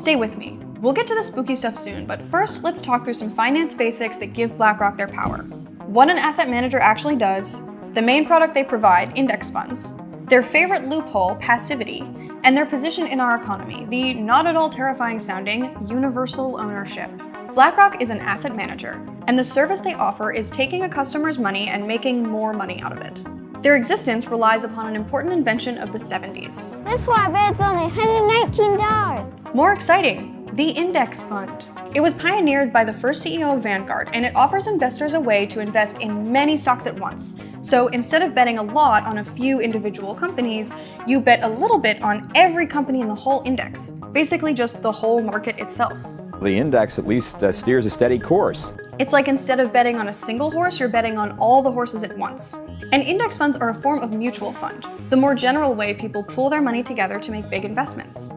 Stay with me. We'll get to the spooky stuff soon, but first let's talk through some finance basics that give BlackRock their power. What an asset manager actually does, the main product they provide, index funds, their favorite loophole, passivity, and their position in our economy, the not at all terrifying sounding universal ownership. BlackRock is an asset manager, and the service they offer is taking a customer's money and making more money out of it. Their existence relies upon an important invention of the 70s. This one bed's only $119. More exciting, the index fund. It was pioneered by the first CEO of Vanguard, and it offers investors a way to invest in many stocks at once. So instead of betting a lot on a few individual companies, you bet a little bit on every company in the whole index, basically just the whole market itself. The index at least steers a steady course. It's like instead of betting on a single horse, you're betting on all the horses at once. And index funds are a form of mutual fund, the more general way people pool their money together to make big investments.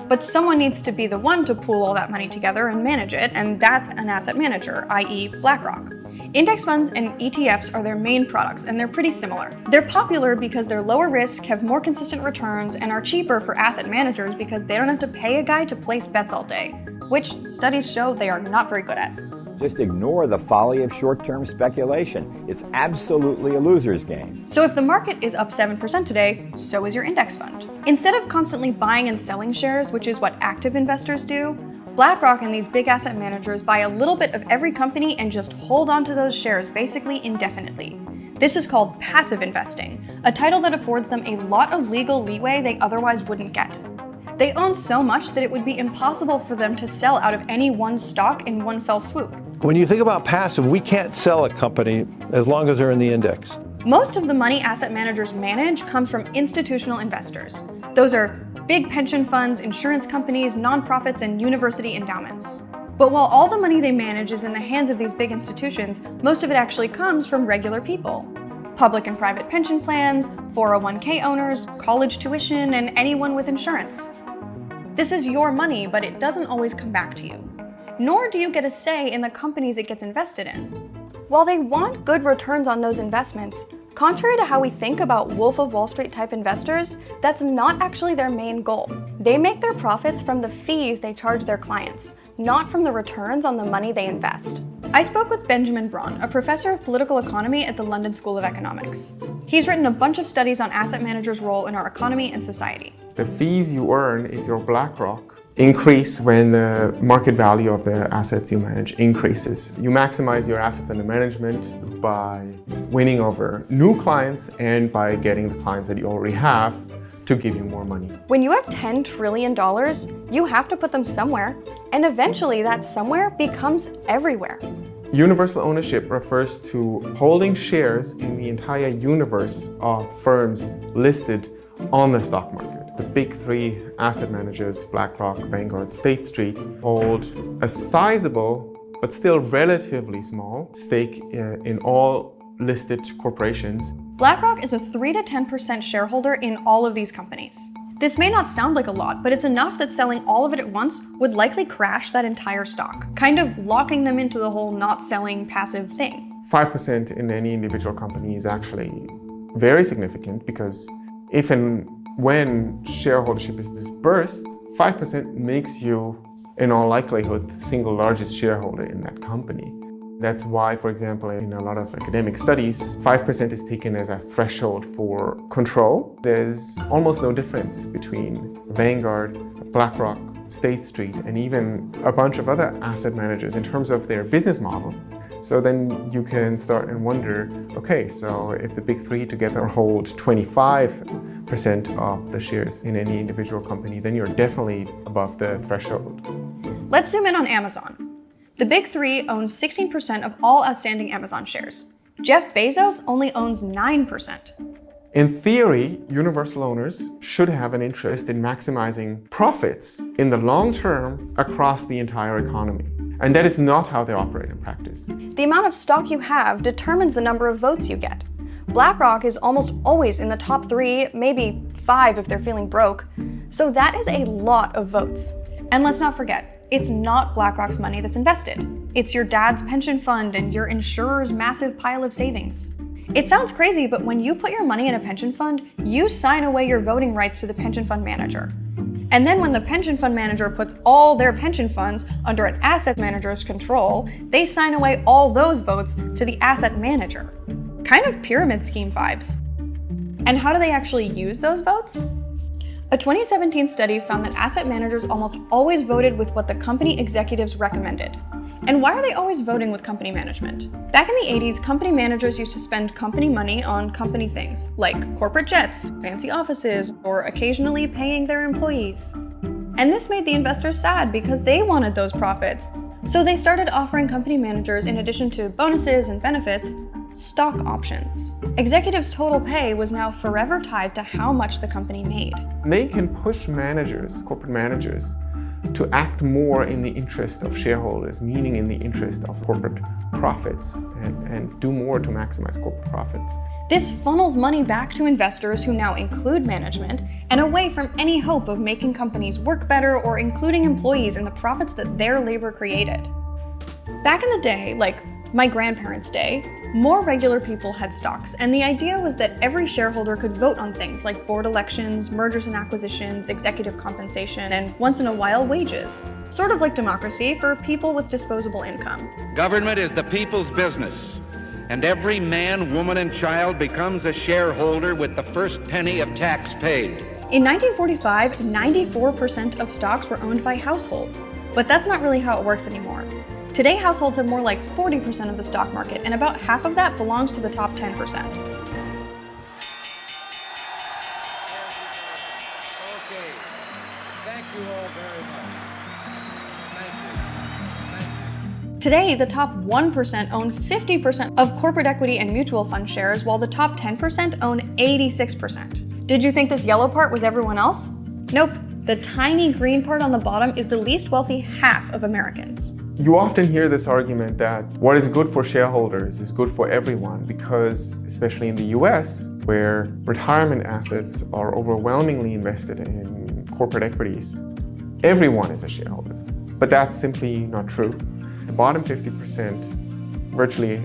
But someone needs to be the one to pool all that money together and manage it, and that's an asset manager, i.e. BlackRock. Index funds and ETFs are their main products, and they're pretty similar. They're popular because they're lower risk, have more consistent returns, and are cheaper for asset managers because they don't have to pay a guy to place bets all day, which studies show they are not very good at. Just ignore the folly of short-term speculation. It's absolutely a loser's game. So if the market is up 7% today, so is your index fund. Instead of constantly buying and selling shares, which is what active investors do, BlackRock and these big asset managers buy a little bit of every company and just hold on to those shares basically indefinitely. This is called passive investing, a title that affords them a lot of legal leeway they otherwise wouldn't get. They own so much that it would be impossible for them to sell out of any one stock in one fell swoop. When you think about passive, we can't sell a company as long as they're in the index. Most of the money asset managers manage comes from institutional investors. Those are big pension funds, insurance companies, nonprofits, and university endowments. But while all the money they manage is in the hands of these big institutions, most of it actually comes from regular people. Public and private pension plans, 401k owners, college tuition, and anyone with insurance. This is your money, but it doesn't always come back to you. Nor do you get a say in the companies it gets invested in. While they want good returns on those investments, contrary to how we think about Wolf of Wall Street type investors, that's not actually their main goal. They make their profits from the fees they charge their clients, not from the returns on the money they invest. I spoke with Benjamin Braun, a professor of political economy at the London School of Economics. He's written a bunch of studies on asset managers' role in our economy and society. The fees you earn if you're BlackRock increase when the market value of the assets you manage increases. You maximize your assets under management by winning over new clients and by getting the clients that you already have to give you more money. When you have $10 trillion, you have to put them somewhere, and eventually that somewhere becomes everywhere. Universal ownership refers to holding shares in the entire universe of firms listed on the stock market. The big three asset managers, BlackRock, Vanguard, State Street, hold a sizable but still relatively small stake in all listed corporations. BlackRock is a 3 to 10% shareholder in all of these companies. This may not sound like a lot, but it's enough that selling all of it at once would likely crash that entire stock, kind of locking them into the whole not selling passive thing. 5% in any individual company is actually very significant because if and when shareholdership is dispersed, 5% makes you, in all likelihood, the single largest shareholder in that company. That's why, for example, in a lot of academic studies, 5% is taken as a threshold for control. There's almost no difference between Vanguard, BlackRock, State Street, and even a bunch of other asset managers in terms of their business model. So then you can start and wonder, okay, so if the big three together hold 25% of the shares in any individual company, then you're definitely above the threshold. Let's zoom in on Amazon. The big three own 16% of all outstanding Amazon shares. Jeff Bezos only owns 9%. In theory, universal owners should have an interest in maximizing profits in the long term across the entire economy. And that is not how they operate in practice. The amount of stock you have determines the number of votes you get. BlackRock is almost always in the top 3, maybe 5 if they're feeling broke. So that is a lot of votes. And let's not forget, it's not BlackRock's money that's invested. It's your dad's pension fund and your insurer's massive pile of savings. It sounds crazy, but when you put your money in a pension fund, you sign away your voting rights to the pension fund manager. And then when the pension fund manager puts all their pension funds under an asset manager's control, they sign away all those votes to the asset manager. Kind of pyramid scheme vibes. And how do they actually use those votes? A 2017 study found that asset managers almost always voted with what the company executives recommended. And why are they always voting with company management? Back in the 80s, company managers used to spend company money on company things, like corporate jets, fancy offices, or occasionally paying their employees. And this made the investors sad because they wanted those profits. So they started offering company managers, in addition to bonuses and benefits, stock options. Executives' total pay was now forever tied to how much the company made. They can push managers, corporate managers, to act more in the interest of shareholders, meaning in the interest of corporate profits, and do more to maximize corporate profits. This funnels money back to investors who now include management and away from any hope of making companies work better or including employees in the profits that their labor created. Back in the day, like my grandparents' day, more regular people had stocks, and the idea was that every shareholder could vote on things like board elections, mergers and acquisitions, executive compensation, and once in a while, wages. Sort of like democracy for people with disposable income. Government is the people's business, and every man, woman, and child becomes a shareholder with the first penny of tax paid. In 1945, 94% of stocks were owned by households, but that's not really how it works anymore. Today, households have more like 40% of the stock market, and about half of that belongs to the top 10%. Okay. Thank you all very much. Thank you. Today, the top 1% own 50% of corporate equity and mutual fund shares, while the top 10% own 86%. Did you think this yellow part was everyone else? Nope. The tiny green part on the bottom is the least wealthy half of Americans. You often hear this argument that what is good for shareholders is good for everyone because, especially in the US, where retirement assets are overwhelmingly invested in corporate equities, everyone is a shareholder. But that's simply not true. The bottom 50% virtually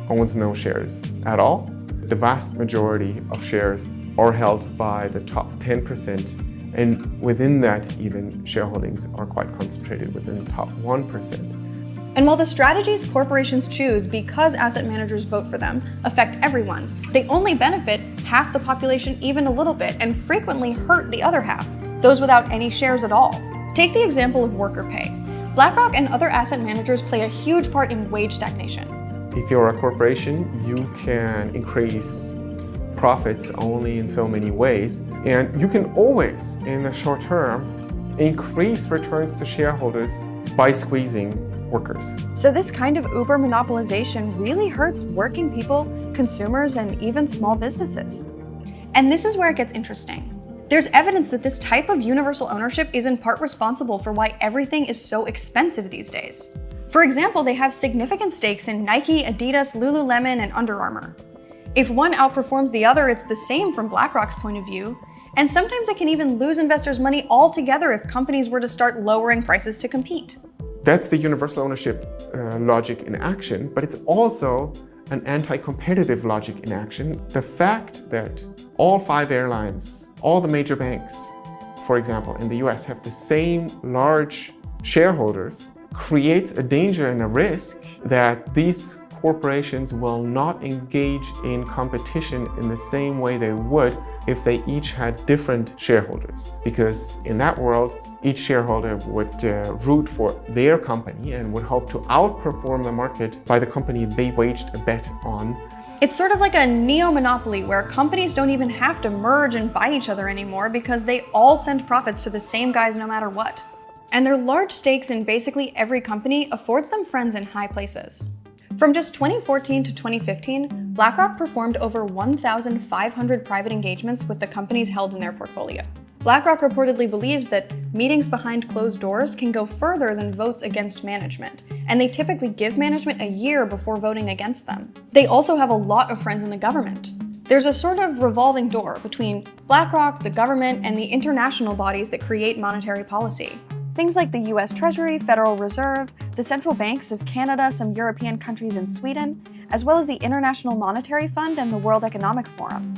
owns no shares at all. The vast majority of shares are held by the top 10%. And within that, even shareholdings are quite concentrated within the top 1%. And while the strategies corporations choose because asset managers vote for them affect everyone, they only benefit half the population even a little bit and frequently hurt the other half, those without any shares at all. Take the example of worker pay. BlackRock and other asset managers play a huge part in wage stagnation. If you're a corporation, you can increase profits only in so many ways, and you can always, in the short term, increase returns to shareholders by squeezing workers. So this kind of uber monopolization really hurts working people, consumers, and even small businesses. And this is where it gets interesting. There's evidence that this type of universal ownership is in part responsible for why everything is so expensive these days. For example, they have significant stakes in Nike, Adidas, Lululemon, and Under Armour. If one outperforms the other, it's the same from BlackRock's point of view, and sometimes it can even lose investors' money altogether if companies were to start lowering prices to compete. That's the universal ownership logic in action, but it's also an anti-competitive logic in action. The fact that all 5 airlines, all the major banks, for example, in the US have the same large shareholders creates a danger and a risk that these corporations will not engage in competition in the same way they would if they each had different shareholders. Because in that world, each shareholder would root for their company and would hope to outperform the market by the company they waged a bet on. It's sort of like a neo-monopoly where companies don't even have to merge and buy each other anymore because they all send profits to the same guys no matter what. And their large stakes in basically every company affords them friends in high places. From just 2014 to 2015, BlackRock performed over 1,500 private engagements with the companies held in their portfolio. BlackRock reportedly believes that meetings behind closed doors can go further than votes against management, and they typically give management a year before voting against them. They also have a lot of friends in the government. There's a sort of revolving door between BlackRock, the government, and the international bodies that create monetary policy. Things like the US Treasury, Federal Reserve, the central banks of Canada, some European countries, and Sweden, as well as the International Monetary Fund and the World Economic Forum.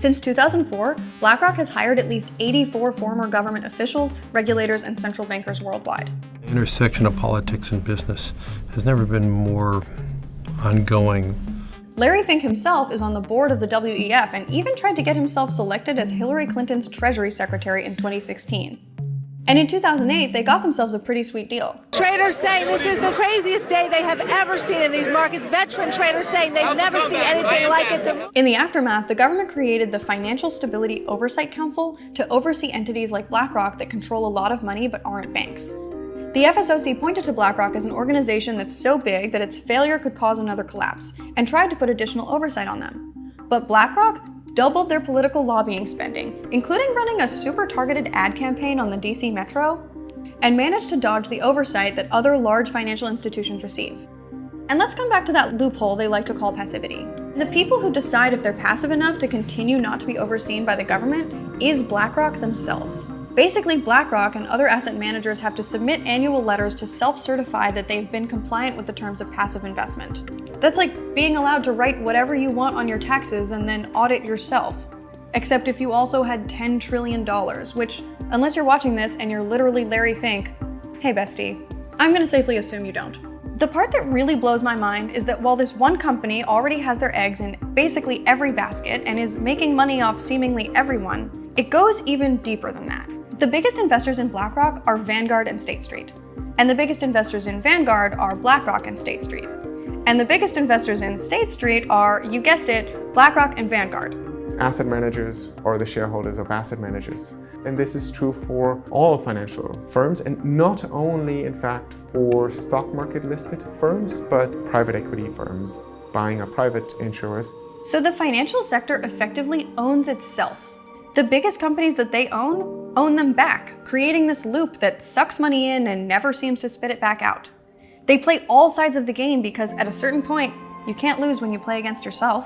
Since 2004, BlackRock has hired at least 84 former government officials, regulators, and central bankers worldwide. The intersection of politics and business has never been more ongoing. Larry Fink himself is on the board of the WEF and even tried to get himself selected as Hillary Clinton's Treasury Secretary in 2016. And in 2008, they got themselves a pretty sweet deal. Traders saying this is the craziest day they have ever seen in these markets. Veteran traders saying they've never seen anything like it. In the aftermath, the government created the Financial Stability Oversight Council to oversee entities like BlackRock that control a lot of money but aren't banks. The FSOC pointed to BlackRock as an organization that's so big that its failure could cause another collapse, and tried to put additional oversight on them. But BlackRock doubled their political lobbying spending, including running a super targeted ad campaign on the DC Metro, and managed to dodge the oversight that other large financial institutions receive. And let's come back to that loophole they like to call passivity. The people who decide if they're passive enough to continue not to be overseen by the government is BlackRock themselves. Basically, BlackRock and other asset managers have to submit annual letters to self-certify that they've been compliant with the terms of passive investment. That's like being allowed to write whatever you want on your taxes and then audit yourself. Except if you also had $10 trillion, which, unless you're watching this and you're literally Larry Fink, hey bestie, I'm gonna safely assume you don't. The part that really blows my mind is that while this one company already has their eggs in basically every basket and is making money off seemingly everyone, it goes even deeper than that. The biggest investors in BlackRock are Vanguard and State Street. And the biggest investors in Vanguard are BlackRock and State Street. And the biggest investors in State Street are, you guessed it, BlackRock and Vanguard. Asset managers are the shareholders of asset managers. And this is true for all financial firms, and not only, in fact, for stock market listed firms, but private equity firms buying up private insurers. So the financial sector effectively owns itself. The biggest companies that they own them back, creating this loop that sucks money in and never seems to spit it back out. They play all sides of the game because at a certain point, you can't lose when you play against yourself.